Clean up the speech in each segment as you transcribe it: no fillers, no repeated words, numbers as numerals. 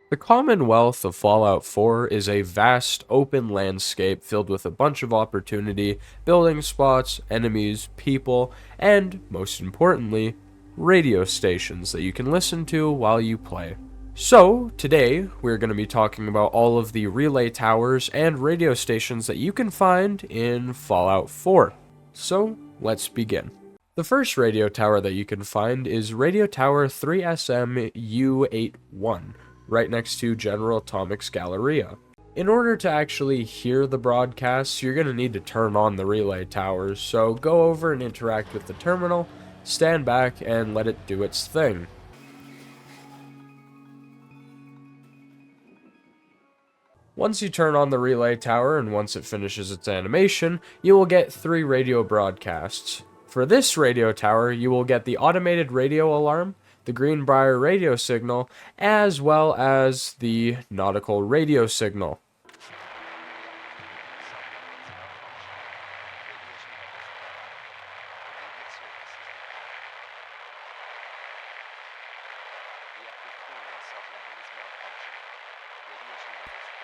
The Commonwealth of Fallout 4 is a vast, open landscape filled with a bunch of opportunity, building spots, enemies, people, and, most importantly, radio stations that you can listen to while you play. So, today, we're going to be talking about all of the relay towers and radio stations that you can find in Fallout 4. So, let's begin. The first radio tower that you can find is Radio Tower 3SM U81, right next to General Atomic's Galleria. In order to actually hear the broadcasts, you're going to need to turn on the relay towers, so go over and interact with the terminal, stand back, and let it do its thing. Once you turn on the relay tower, and once it finishes its animation, you will get 3 radio broadcasts. For this radio tower, you will get the automated radio alarm, the Brier radio signal, as well as the nautical radio signal.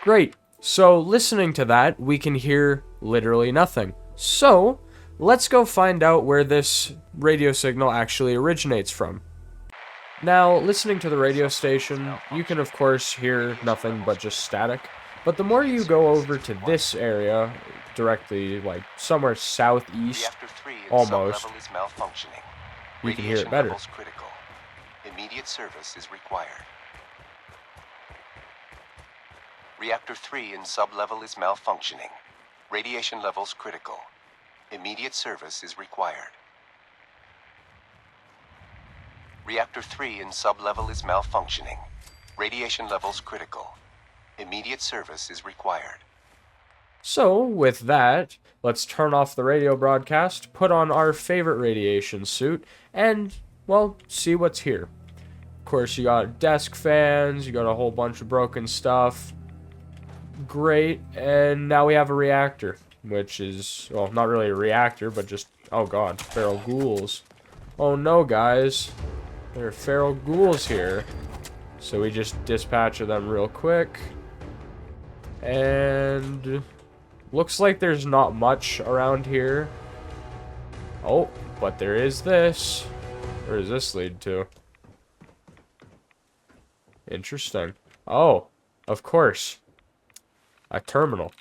Great, so listening to that, we can hear literally nothing. So, let's go find out where this radio signal actually originates from. Now, listening to the radio station, you can of course hear nothing but just static, but the more you go over to this area, directly, like, somewhere southeast, almost, you can hear it better. Immediate service is required. Reactor 3 in sublevel is malfunctioning. Radiation levels critical. Immediate service is required. Reactor 3 in sublevel is malfunctioning. Radiation levels critical. Immediate service is required. So, with that, let's turn off the radio broadcast, put on our favorite radiation suit, and, well, see what's here. Of course, you got desk fans, you got a whole bunch of broken stuff. Great, and now we have a reactor, which is, well, not really a reactor, but just, oh god, feral ghouls. Oh no, guys. There are feral ghouls here. So we just dispatch of them real quick. And looks like there's not much around here. Oh, but there is this. Where does this lead to? Interesting. Oh, of course. A terminal.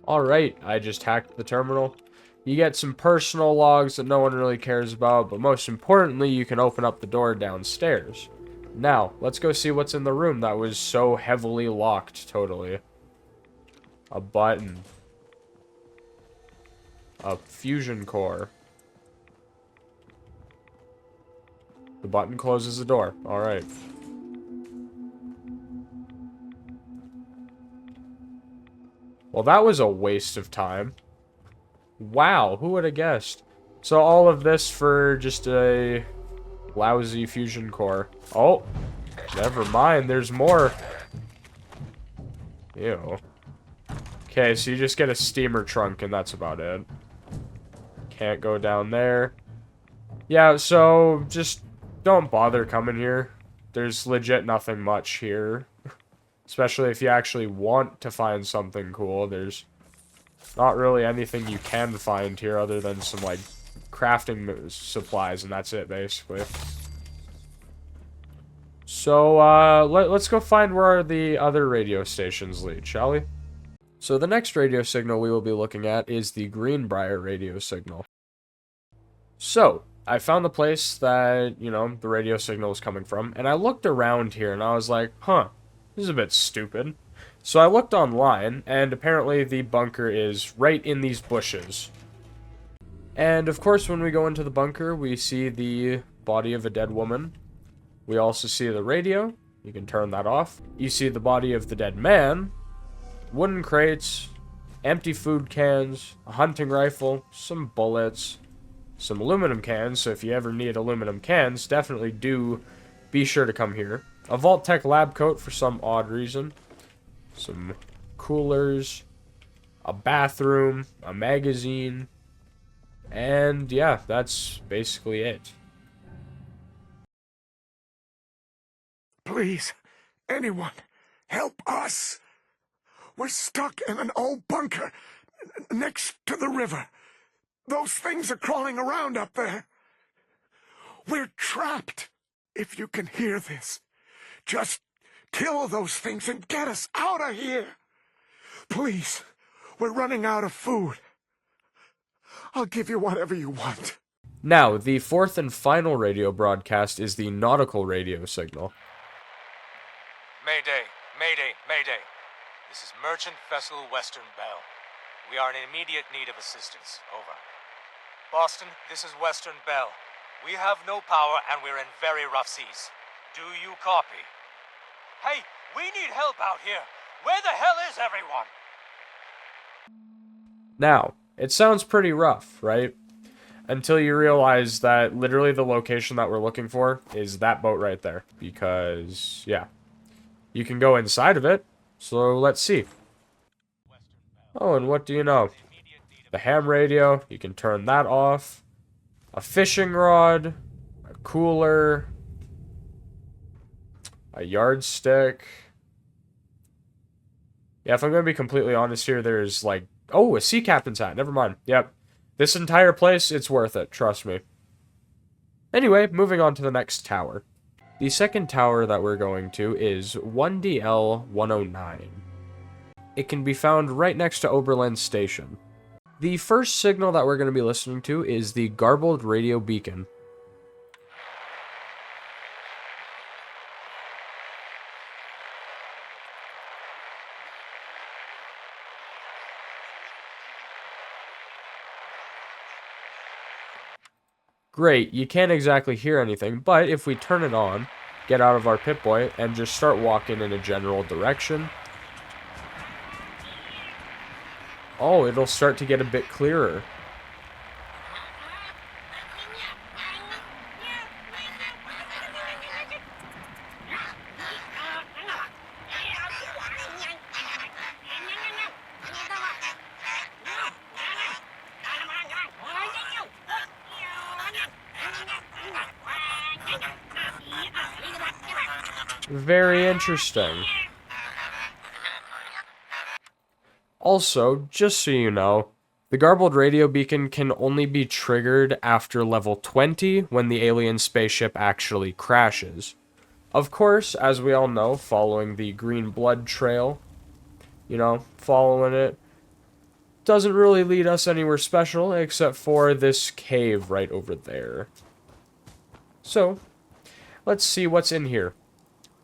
Alright, I just hacked the terminal. You get some personal logs that no one really cares about, but most importantly, you can open up the door downstairs. Now, let's go see what's in the room that was so heavily locked, totally. A button. A fusion core. The button closes the door. Alright. Well, that was a waste of time. Wow, who would have guessed? So all of this for just a lousy fusion core. Oh, never mind, there's more. Ew. Okay, so you just get a steamer trunk and that's about it. Can't go down there. Yeah, so just don't bother coming here. There's legit nothing much here. Especially if you actually want to find something cool, there's not really anything you can find here other than some, like, crafting supplies, and that's it, basically. So, let's go find where the other radio stations lead, shall we? So the next radio signal we will be looking at is the Brier radio signal. So, I found the place that, you know, the radio signal was coming from, and I looked around here, and I was like, huh. This is a bit stupid. So I looked online, and apparently the bunker is right in these bushes. And of course, when we go into the bunker, we see the body of a dead woman. We also see the radio. You can turn that off. You see the body of the dead man, wooden crates, empty food cans, a hunting rifle, some bullets, some aluminum cans. So if you ever need aluminum cans, definitely do be sure to come here. A Vault-Tec lab coat for some odd reason. Some coolers. A bathroom. A magazine. And yeah, that's basically it. Please, anyone, Help us! We're stuck in an old bunker next to the river. Those things are crawling around up there. We're trapped. If you can hear this, just kill those things and get us out of here. Please, we're running out of food. I'll give you whatever you want. Now, the fourth and final radio broadcast is the nautical radio signal. Mayday, mayday, mayday. This is Merchant Vessel Western Belle. We are in immediate need of assistance. Over. Boston, this is Western Belle. We have no power and we're in very rough seas. Do you copy? Hey, we need help out here. Where the hell is everyone? Now, it sounds pretty rough, right? Until you realize that literally the location that we're looking for is that boat right there. Because, yeah. You can go inside of it, so let's see. Oh, and what do you know? The ham radio, you can turn that off. A fishing rod, a cooler, a yardstick. Yeah, if I'm going to be completely honest here, there's like... Oh, a sea captain's hat. Never mind. Yep. This entire place, it's worth it. Trust me. Anyway, moving on to the next tower. The second tower that we're going to is 1DL-109. It can be found right next to Oberlin Station. The first signal that we're going to be listening to is the garbled radio beacon. Great, you can't exactly hear anything, but if we turn it on, get out of our Pip-Boy, and just start walking in a general direction, oh, it'll start to get a bit clearer. Very interesting. Also, just so you know, the garbled radio beacon can only be triggered after level 20 when the alien spaceship actually crashes. Of course, as we all know, following the green blood trail, following it, doesn't really lead us anywhere special except for this cave right over there. So, let's see what's in here.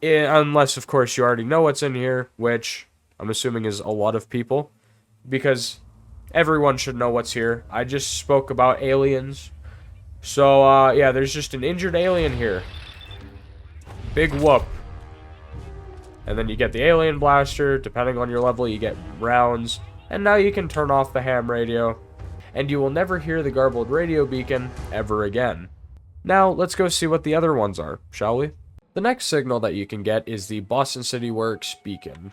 Unless, of course, you already know what's in here, which I'm assuming is a lot of people, because everyone should know what's here. I just spoke about aliens. So, yeah, there's just an injured alien here. Big whoop. And then you get the alien blaster. Depending on your level, you get rounds. And now you can turn off the ham radio. And you will never hear the garbled radio beacon ever again. Now, let's go see what the other ones are, shall we? The next signal that you can get is the Boston City Works beacon.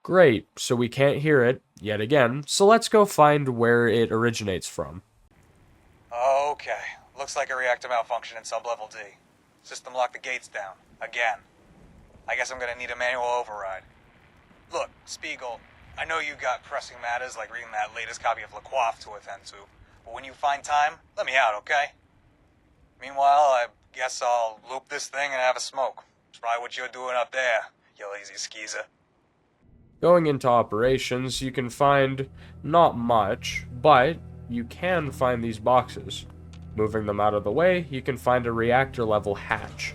Great, so we can't hear it, yet again, so let's go find where it originates from. Okay, looks like a reactor malfunction in sublevel D. System locked the gates down, again. I guess I'm gonna need a manual override. Look, Spiegel, I know you got pressing matters like reading that latest copy of Le Coif to attend to, but when you find time, let me out, okay? Meanwhile, I guess I'll loop this thing and have a smoke. Try what you're doing up there, you lazy skeezer. Going into operations, you can find not much, but you can find these boxes. Moving them out of the way, you can find a reactor level hatch.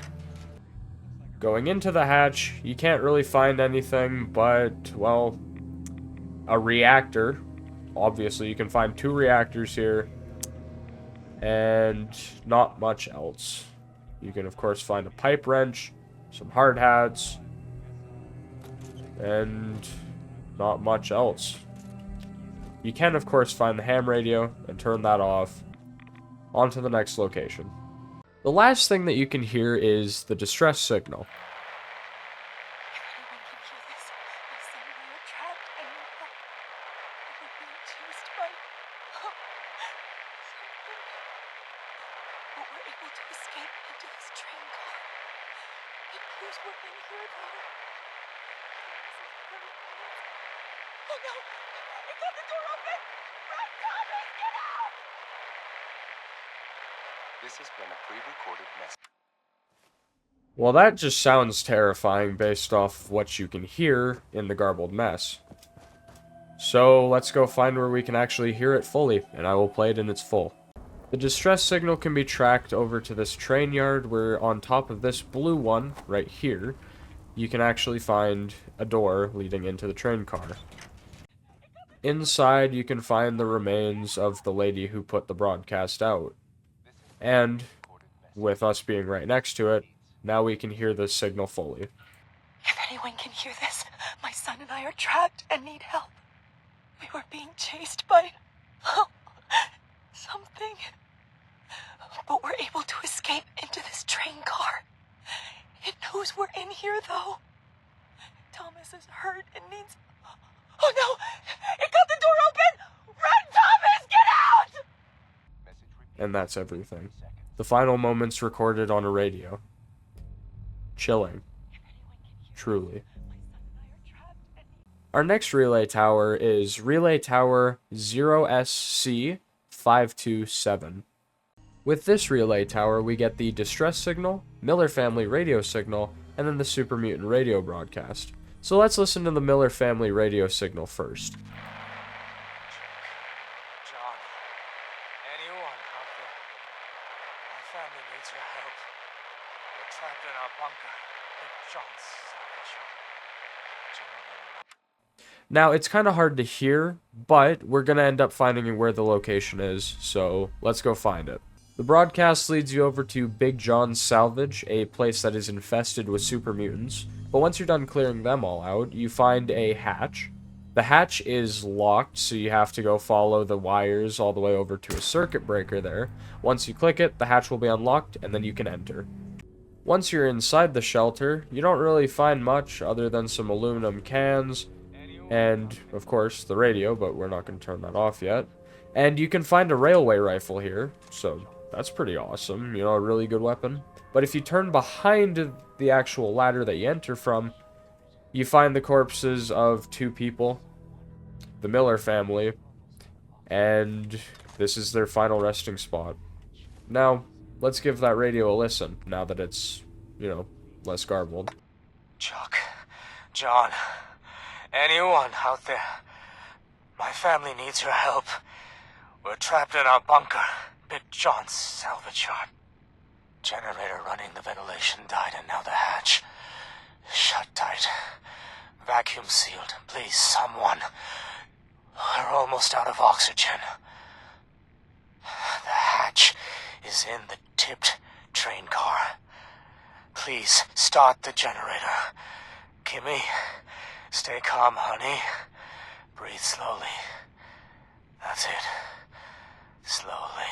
Going into the hatch, you can't really find anything but, well, a reactor. Obviously, you can find 2 reactors here, and not much else. You can, of course, find a pipe wrench, some hard hats, and not much else. You can, of course, find the ham radio and turn that off. On to the next location. The last thing that you can hear is the distress signal. able to escape into this train car. It knows we're in here, though. Oh no! It got the door open! Run, Thomas! Get out! This has been a pre-recorded message. Well, that just sounds terrifying based off what you can hear in the garbled mess. So let's go find where we can actually hear it fully, and I will play it in its full. The distress signal can be tracked over to this train yard where on top of this blue one, right here, you can actually find a door leading into the train car. Inside, you can find the remains of the lady who put the broadcast out. And, with us being right next to it, now we can hear the signal fully. If anyone can hear this, my son and I are trapped and need help. We were being chased by something. But we're able to escape into this train car. It knows we're in here, though. Thomas is hurt and needs... Oh no! It got the door open! Run, Thomas! Get out! And that's everything. The final moments recorded on a radio. Chilling. Truly. Our next relay tower is Relay Tower 0SC527. With this relay tower, we get the distress signal, Miller family radio signal, and then the super mutant radio broadcast. So let's listen to the Miller family radio signal first. John, anyone out there? My family needs your help. We're trapped in our bunker. John's salvation. Now, it's kind of hard to hear, but we're going to end up finding where the location is, so let's go find it. The broadcast leads you over to Big John's Salvage, a place that is infested with super mutants. But once you're done clearing them all out, you find a hatch. The hatch is locked, so you have to go follow the wires all the way over to a circuit breaker there. Once you click it, the hatch will be unlocked, and then you can enter. Once you're inside the shelter, you don't really find much other than some aluminum cans, and, of course, the radio, but we're not going to turn that off yet. And you can find a railway rifle here, so that's pretty awesome, you know, a really good weapon. But if you turn behind the actual ladder that you enter from, you find the corpses of two people, the Miller family, and this is their final resting spot. Now, let's give that radio a listen, now that it's, you know, less garbled. Chuck, John, anyone out there? My family needs your help. We're trapped in our bunker. Big John's salvage yard. Generator running, the ventilation died, and now the hatch shut tight. Vacuum sealed. Please, someone. We're almost out of oxygen. The hatch is in the tipped train car. Please, start the generator. Kimmy, stay calm, honey. Breathe slowly. That's it. Slowly.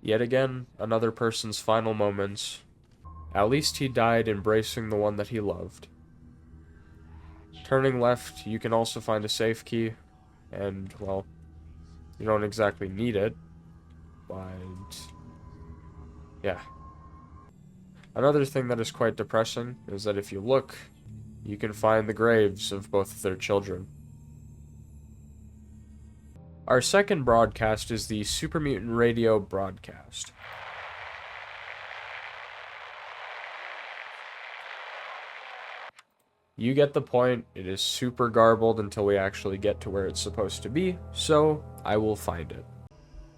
Yet again, another person's final moments. At least he died embracing the one that he loved. Turning left, you can also find a safe key, and, well, you don't exactly need it, but, yeah. Another thing that is quite depressing is that if you look, you can find the graves of both of their children. Our second broadcast is the Super Mutant Radio broadcast. You get the point, it is super garbled until we actually get to where it's supposed to be, so I will find it.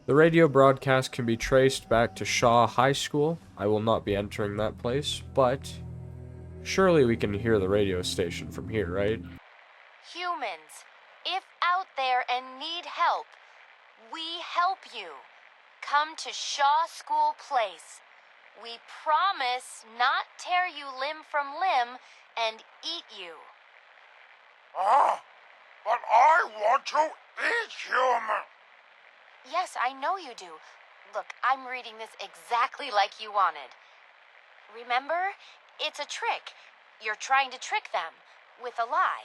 The radio broadcast can be traced back to Shaw High School. I will not be entering that place, but surely we can hear the radio station from here, right? Humans, if out there and need help, we help you. Come to Shaw School Place. We promise not tear you limb from limb and eat you. But I want to eat human. Yes, I know you do. Look, I'm reading this exactly like you wanted. Remember? It's a trick. You're trying to trick them with a lie.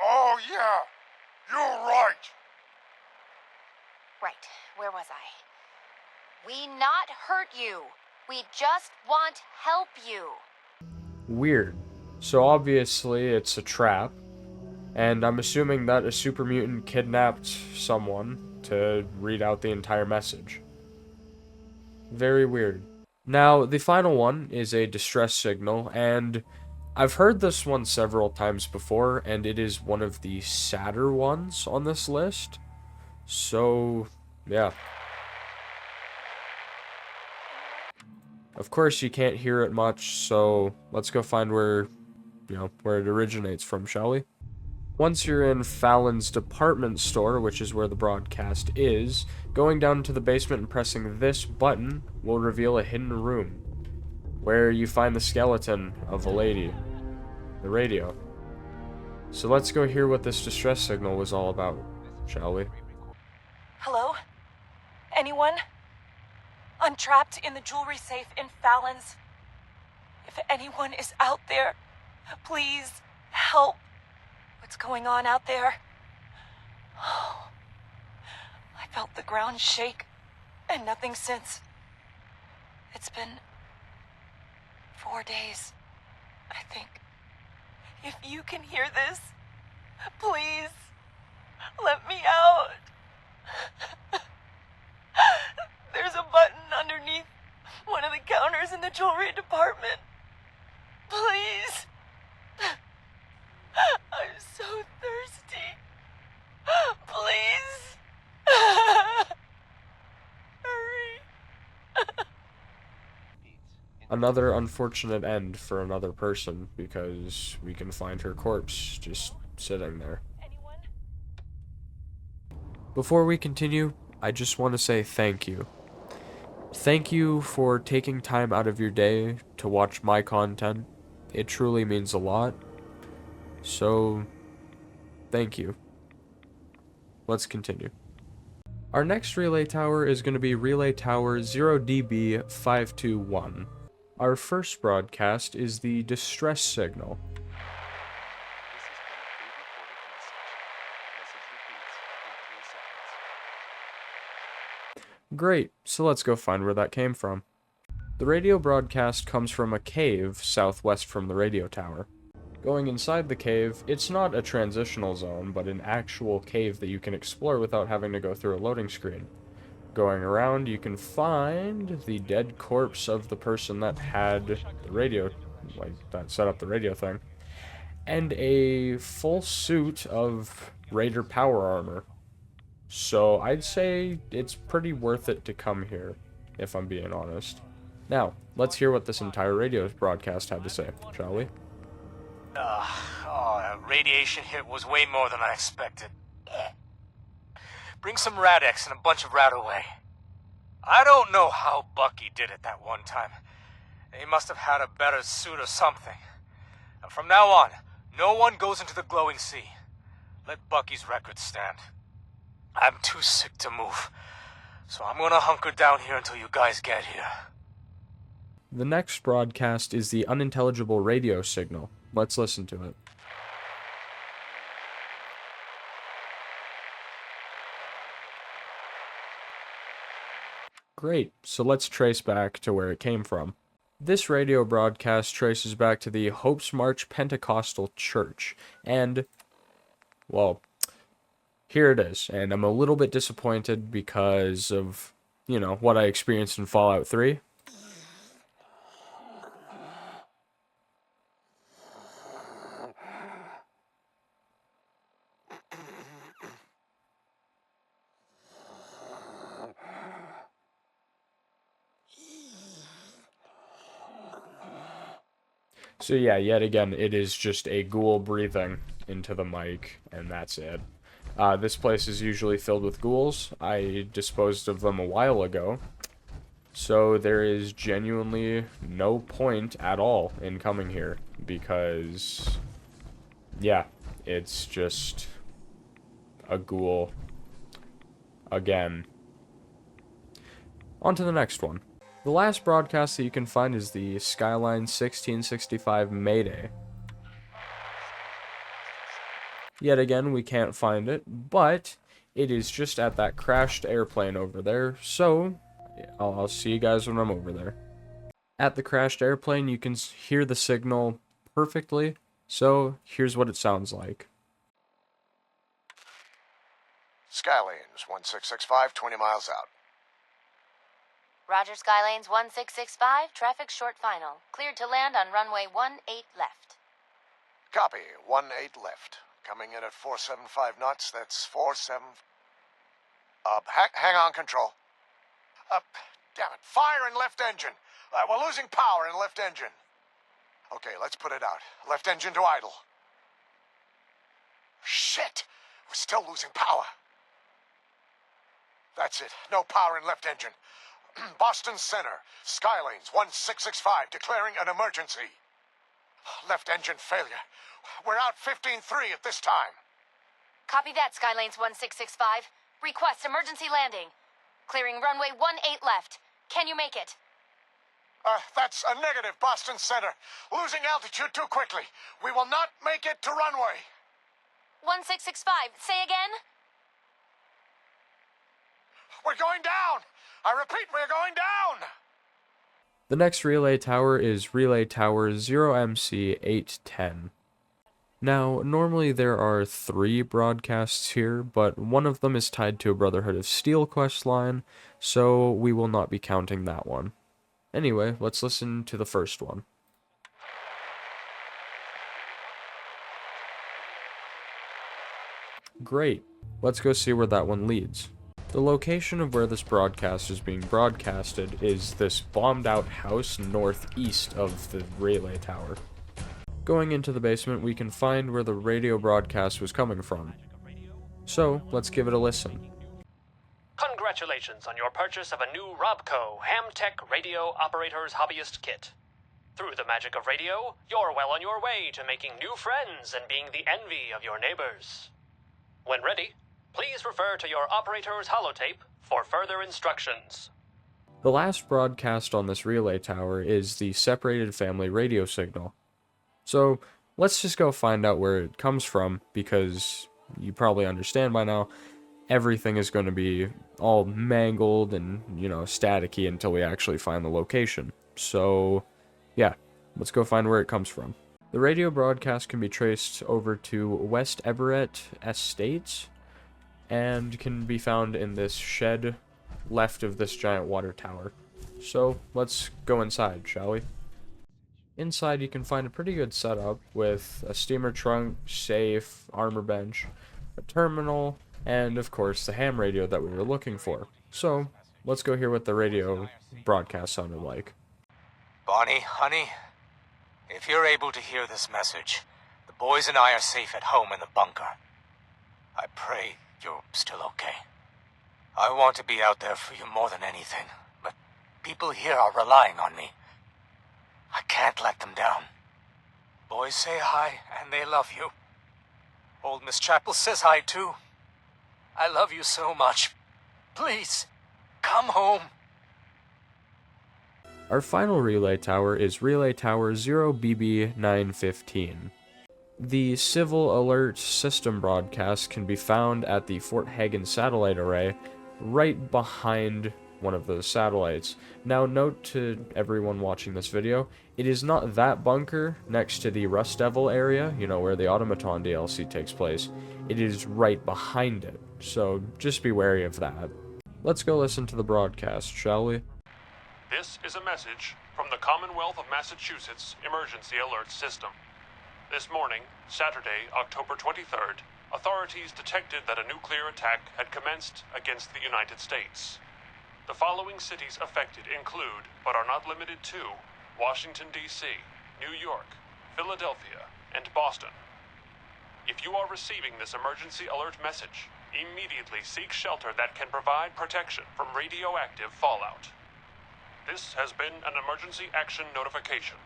Oh, yeah. You're right. Right, where was I? We not hurt you. We just want help you. Weird. So obviously it's a trap, and I'm assuming that a super mutant kidnapped someone to read out the entire message. Very weird. Now, the final one is a distress signal, and I've heard this one several times before, and it is one of the sadder ones on this list. So, yeah. Of course, you can't hear it much, so let's go find where it originates from, shall we? Once you're in Fallon's department store, which is where the broadcast is, going down into the basement and pressing this button will reveal a hidden room, where you find the skeleton of a lady, the radio. So let's go hear what this distress signal was all about, shall we? Hello? Anyone? I'm trapped in the jewelry safe in Fallon's. If anyone is out there, please help. What's going on out there? Oh, I felt the ground shake, and nothing since. It's been 4 days, I think. If you can hear this, please, let me out. There's a button underneath one of the counters in the jewelry department. Please. I'm so thirsty. Please. Hurry. Another unfortunate end for another person, because we can find her corpse just sitting there. Anyone? Before we continue, I just want to say thank you. Thank you for taking time out of your day to watch my content. It truly means a lot. So, thank you. Let's continue. Our next relay tower is going to be Relay Tower 0DB521. Our first broadcast is the distress signal. Great, so let's go find where that came from. The radio broadcast comes from a cave southwest from the radio tower. Going inside the cave, it's not a transitional zone, but an actual cave that you can explore without having to go through a loading screen. Going around, you can find the dead corpse of the person that had the radio, that set up the radio thing, and a full suit of Raider power armor. So I'd say it's pretty worth it to come here, if I'm being honest. Now, let's hear what this entire radio broadcast had to say, shall we? That radiation hit was way more than I expected. Bring some Rad-X and a bunch of Rat-Away. I don't know how Bucky did it that one time. He must have had a better suit or something. From now on, no one goes into the glowing sea. Let Bucky's record stand. I'm too sick to move, so I'm gonna hunker down here until you guys get here. The next broadcast is the unintelligible radio signal. Let's listen to it. Great, so let's trace back to where it came from. This radio broadcast traces back to the Hope's March Pentecostal Church, and, well, here it is, and I'm a little bit disappointed because of, what I experienced in Fallout 3. So yeah, yet again, it is just a ghoul breathing into the mic, and that's it. This place is usually filled with ghouls. I disposed of them a while ago, so there is genuinely no point at all in coming here, because, yeah, it's just a ghoul again. On to the next one. The last broadcast that you can find is the Skyline 1665 Mayday. Yet again, we can't find it, but It is just at that crashed airplane over there, so I'll see you guys when I'm over there. At the crashed airplane, you can hear the signal perfectly, so here's what it sounds like. Skylanes 1665, 20 miles out. Roger, Skylanes 1665, traffic short final. Cleared to land on runway 18 left. Copy, 18 left. Coming in at 475 knots, that's 47... hang on, control. Damn it, fire in left engine. We're losing power in left engine. Okay, let's put it out. Left engine to idle. Shit! We're still losing power. That's it. No power in left engine. Boston Center. Skylanes 1665 declaring an emergency. Left engine failure. We're out 15-3 at this time. Copy that, Skylanes 1665. Request emergency landing. Clearing runway 18 left. Can you make it? That's a negative, Boston Center. Losing altitude too quickly. We will not make it to runway. 1665, say again? We're going down! I repeat, we're going down! The next relay tower is Relay Tower 0MC810. Now, normally there are 3 broadcasts here, but one of them is tied to a Brotherhood of Steel quest line, so we will not be counting that one. Anyway, let's listen to the first one. Great. Let's go see where that one leads. The location of where this broadcast is being broadcasted is this bombed out house northeast of the relay tower. Going into the basement, we can find where the radio broadcast was coming from. So, let's give it a listen. Congratulations on your purchase of a new Robco Hamtech Radio Operator's Hobbyist Kit. Through the magic of radio, you're well on your way to making new friends and being the envy of your neighbors. When ready, please refer to your operator's holotape for further instructions. The last broadcast on this relay tower is the separated family radio signal. So, let's just go find out where it comes from, because you probably understand by now, everything is going to be all mangled and, staticky until we actually find the location. So, yeah, let's go find where it comes from. The radio broadcast can be traced over to West Everett Estates, and can be found in this shed left of this giant water tower. So, let's go inside, shall we? Inside you can find a pretty good setup with a steamer trunk, safe, armor bench, a terminal, and of course the ham radio that we were looking for. So, let's go hear what the radio broadcast sounded like. Bonnie, honey, if you're able to hear this message, the boys and I are safe at home in the bunker. I pray you're still okay. I want to be out there for you more than anything, but people here are relying on me. I can't let them down. Boys say hi, and they love you. Old Miss Chapel says hi, too. I love you so much. Please, come home. Our final relay tower is Relay Tower 0BB915. The Civil Alert System broadcast can be found at the Fort Hagen satellite array, right behind one of those satellites. Now note to everyone watching this video, it is not that bunker next to the Rust Devil area, where the Automaton DLC takes place. It is right behind it, so just be wary of that. Let's go listen to the broadcast, shall we? This is a message from the Commonwealth of Massachusetts Emergency Alert System. This morning, Saturday, October 23rd, authorities detected that a nuclear attack had commenced against the United States. The following cities affected include, but are not limited to, Washington, D.C., New York, Philadelphia, and Boston. If you are receiving this emergency alert message, immediately seek shelter that can provide protection from radioactive fallout. This has been an emergency action notification.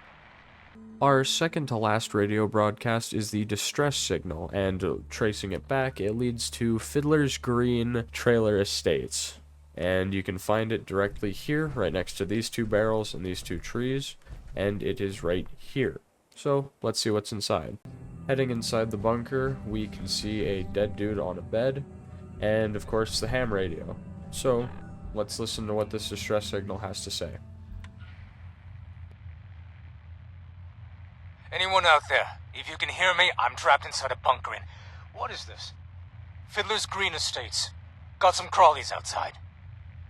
Our second to last radio broadcast is the distress signal, and tracing it back, it leads to Fiddler's Green Trailer Estates. And you can find it directly here, right next to these 2 barrels and these 2 trees, and it is right here. So, let's see what's inside. Heading inside the bunker, we can see a dead dude on a bed, and of course the ham radio. So, let's listen to what this distress signal has to say. Anyone out there? If you can hear me, I'm trapped inside a bunker in... What is this? Fiddler's Green Estates. Got some crawlies outside.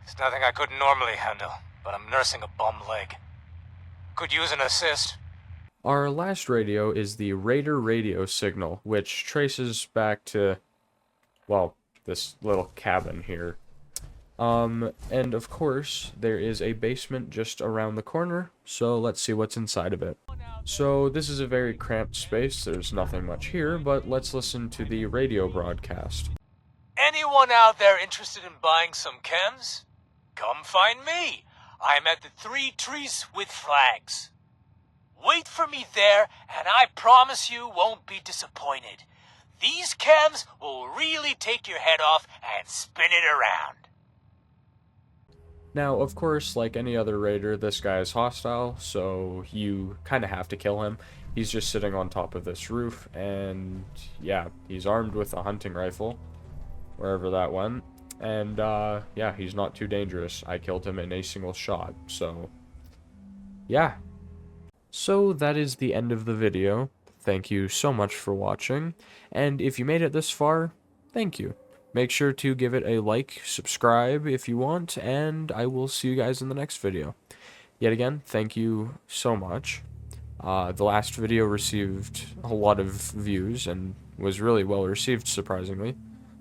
It's nothing I couldn't normally handle, but I'm nursing a bum leg. Could use an assist. Our last radio is the Raider radio signal, which traces back to, well, this little cabin here. And of course, there is a basement just around the corner, so let's see what's inside of it. So this is a very cramped space, there's nothing much here, but let's listen to the radio broadcast. Anyone out there interested in buying some chems? Come find me. I'm at the 3 Trees with Flags. Wait for me there, and I promise you won't be disappointed. These chems will really take your head off and spin it around. Now, of course, like any other raider, this guy is hostile, so you kind of have to kill him. He's just sitting on top of this roof, and yeah, he's armed with a hunting rifle, wherever that went. And yeah, he's not too dangerous. I killed him in a single shot, so yeah. So that is the end of the video. Thank you so much for watching, and if you made it this far, thank you. Make sure to give it a like, subscribe if you want, and I will see you guys in the next video. Yet again, thank you so much. The last video received a lot of views and was really well received, surprisingly.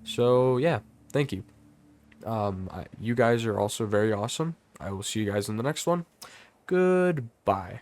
So yeah, thank you. You guys are also very awesome. I will see you guys in the next one. Goodbye.